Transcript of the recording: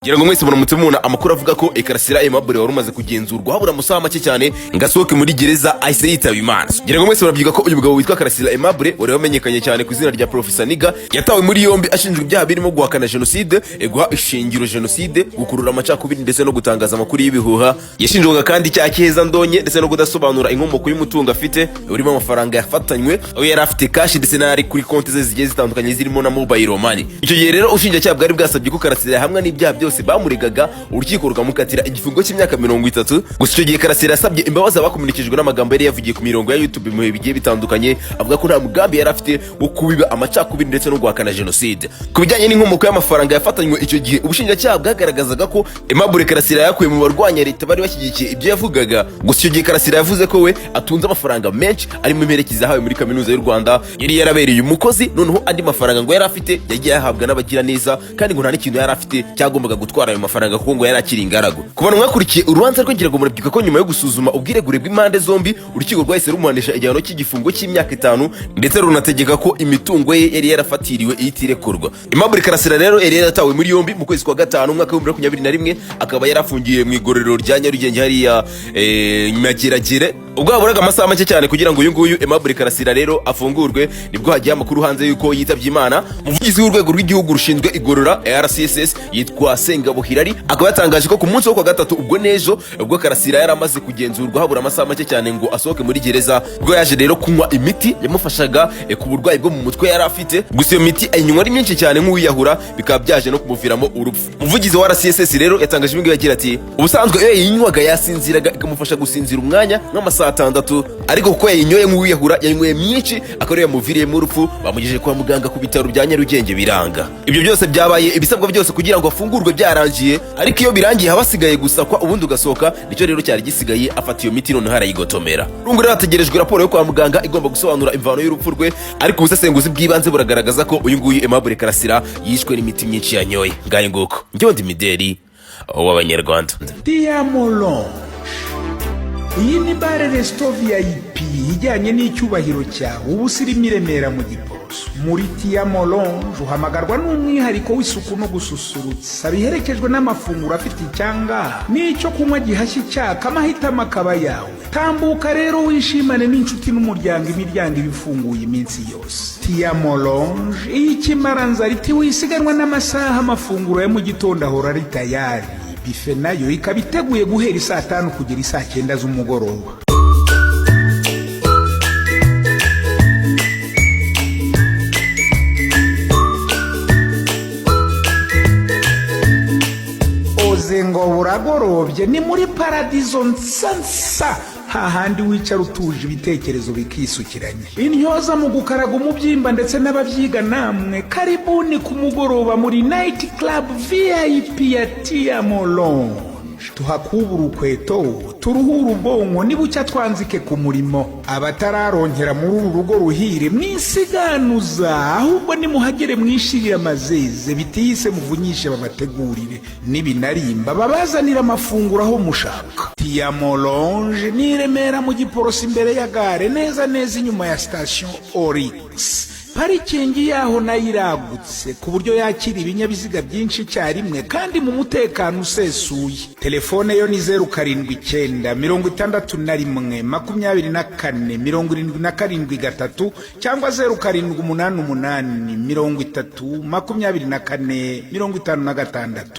Ngira ngo mwese muramutse mubona amakuru avuga ko Karasira Aimable wari umaze kugenzurwa habura amasaha make cyane ngasohoke muri gereza ahise yitaba Imana. Ngira ngo mwese murabyiga ko uyu mugabo witwa Karasira Aimable wari wamenyekanye cyane ku izina rya Professor Niga yatawe muri yombi ashinjwa ibyaha birimo guhakana genocide, guha ishingiro genocide, gukurura amacakubiri ndetse no gutangaza amakuru y'ibihuha. Yashinjwaga kandi icyaha cy'iheza ndonye ndetse no kudasobanura inkomoko y'umutungo afite urimo amafaranga yafatanywe aho yari afite cash ndetse n'ari kuri konti ze zigiye zitandukanye zirimo na mobile money. Icyo gihe rero ushinjacyaha bwari bwasabye ko Karasira hamwe n'ibyaha byose bamuregaga urukiko rukamukatira igifungo cy'imyaka 30. Gusa icyo gihe Karasira yasabye imbabazi abakomunikijwe n'amagambo yari yavugiye ku mirongo ya YouTube mu bigiye bitandukanye avuga ko nta mugambi yari afite wo kubiba amacakubiri ndetse no guhakana genocide. Ku bijyanye n'inkomoko y'amafaranga yafatanywe icyo gihe ubushinjacyaha bwagaragazaga ko Aimable Karasira yakuye mu barwanya leta bari bashyigikiye ibyo yavugaga. Gusa icyo gihe Karasira yavuze ko we atunze amafaranga menshi arimo imperekeza yahawe muri kaminuza y'u Rwanda yari yarabereye umukozi, noneho andi mafaranga ngo yari afite yagiye yahabwa n'abagira neza kandi ngo nta n'ikintu yari afite cyagombaga gutwara ayo mafaranga kuko ngo yari akiri ingaragu. Ku bantu mwakurikiye urubanza rwe ngira ngo murabyuka ko nyuma yo gusuzuma ubwiregure bw'impande zombi urukiko rwahise rumuhanisha igihano cy'igifungo cy'imyaka 5 ndetse runategeka ko imitungo ye yari yarafatiriwe itirekurwa. Aimable Karasira rero yari yaratawe muri yombi mu kwezi kwa gatanu umwaka wa 2021 akaba yarafungiye mu igororero rya Nyarugenge hariya Mageragere. Ubwo haburaga amasaha make cyane kugira ngo uyu nguyu Aimable Karasira rero afungurwe nibwo hagiye amakuru hanze yuko yitavye Imana. Umuvugizi w'urwego rw'igihugu rushinzwe igorora RCSS yitwa Sengabo Hilary akaba yatangaje ko ku munsi wo kwa gatatu ubwo nejo ubwo Karasira yari amaze kugenzurwa habura amasaha make cyane ngo asohoke muri gereza ubwo yaje rero kunywa imiti yamufashaga ku burwayi bwo mu mutwe yari afite. Gusa iyo miti ayinywa ari myinshi cyane nk'uwiyahura bikaba byaje no kumuviramo urupfu. Umuvugizi wa RCSS rero yatangaje ibingibi yagira ati ubusanzwe iyo yinywaga yasinziraga ikamufasha gusinzira umwanya nk'amasaha 6 ariko kuko yayinyoye nk'uwiyahura yayinyweye myinshi akaba yamuviriyemo urupfu bamugejeje kwa muganga ku bitaro bya Nyarugenge biranga. Ibyo byose byabaye ibisabwa byose kugira ngo afungurwe byarangiye, ariko iyo birangiye habasigaye gusa kwa ubundi ugasohoka nicyo rero cyari gisigaye afata iyo miti none harayigotomera. Rungu rero hategerejwe raporo yo kwa muganga igomba gusobanura imvano y'urupfu rwe, ariko ubusesenguzi bw'ibanze buragaragaza ko uyu nguyu Aimable Karasira yishwe n'imiti myinshi yanyoye. Ngaye nguko njye ndi Mideli w'Abanyarwanda. Iyi ni bare resto VIP ijyanye n'icyubahiro cyawe ubu sirimo i Remera mu Giporoso. Muri Tiamo Lounge uhamagarwa n'umwihariko w'isuku no gususurutsa biherekejwe n'amafunguro afite icyanga n'icyo kunywa gihashye icyaka amahitamo akaba yawe. Tambuka rero wishimane n'inshuti n'umuryango, imiryango ibifunguye iminsi yose. Tiamo Lounge ikimaranzara iti wisiganwa n'amasaha amafunguro ya mu gitondo ahora ari tayari. Bife nayo ikaba iteguye guhera saa 5 kugera saa 9 z'umugoroba. Oze ngo buragorobye ni muri Paradizo Nsansa hahandi wicara utuje ibitekerezo bikisukiranye. Intyoza mu gukaraga umubyimba ndetse n'ababyiga namwe karibuni ku mugoroba muri Night Club VIP ya Tiamo Lounge. Tuhakubura ukweto turuhura ubwonko nibucya twanzike ku murimo. Abatararonkera muri uru rugo ruhire mwisiganuza ahubwo nimuhagere mwishirira amazeze bitiyise muvunyishe babategurire n'ibinarimba babazanira amafunguro aho mushaka. Tiamo Lounge ni Remera mu Giporoso imbere ya gare neza inyuma ya station Orix. Parikingi yaho nayiragutse ku buryo yakira ibinyabiziga byinshi cyarimwe kandi mu mutekano usesuye. Telefone yo ni 079 61 24 77 cyangwa 0788 30 24 56.